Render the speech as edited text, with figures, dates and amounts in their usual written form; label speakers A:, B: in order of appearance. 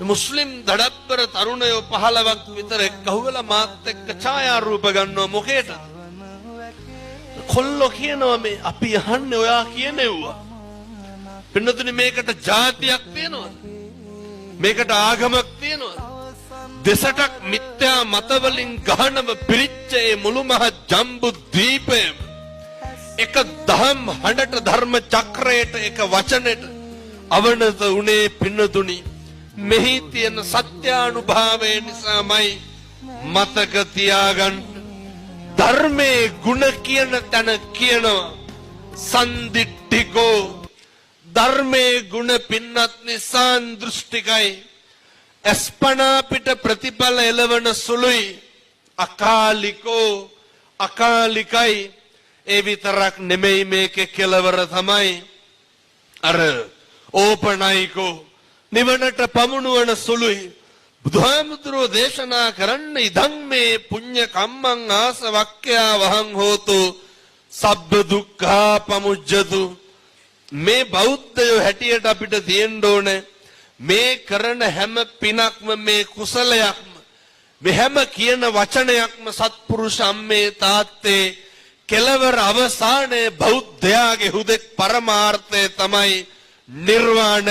A: මුස්ලිම් දඩබ්බර තරුණයෝ 15ක් විතර එක්කහුවලා මාත් එක්ක ඡායාරූප ගන්නවා මොකේද? කොල්ලෝ කියනවා මේ අපි අහන්නේ ඔයා කියනෙව්වා. පින්නතුනි මේකට ජාතියක් තියෙනවද? මේකට ආගමක් තියෙනවද? දෙසටක් මිත්‍යා මතවලින් ගහනම පිරිච්ච ඒ මුළු මහ ජම්බු දීපයම එක දහම් හඬට ධර්ම චක්‍රයට එක වචනෙට අවනත උනේ පින්නතුනි මෙහි තියෙන සත්‍යානුභාවය නිසාමයි. මතක තියාගන්න ධර්මයේ ගුණ කියන තැන කියනවා සන්දිට්ඨිකෝ. ධර්මයේ ගුණ පින්නත්නි සාන්දෘෂ්ටිකයි. අස්පනා පිට ප්‍රතිඵල එළවන සුළුයි. අකාලිකෝ අකාලිකයි. ඒ විතරක් නෙමෙයි මේකේ කෙලවර තමයි අර ඕපනයිකෝ නිවනට පමුණුවන සුළුයි. බුදුහාමුදුරෝ දේශනා කරන්න ඉදං මේ පුඤ්ඤ කම්මං ආසවක්ඛ්‍යා වහං හෝතු සබ්බ දුක්ඛා පමුජ්ජතු. මේ බෞද්ධයෝ හැටියට අපිට තියෙන්න ඕනේ මේ කරන හැම පිනක්ම මේ කුසලයක්ම මේ හැම කියන වචනයක්ම සත්පුරුෂ අම්මේ තාත්තේ කෙලවර අවසානයේ බෞද්ධයාගේ හුදෙක් පරමාර්ථය තමයි නිර්වාණ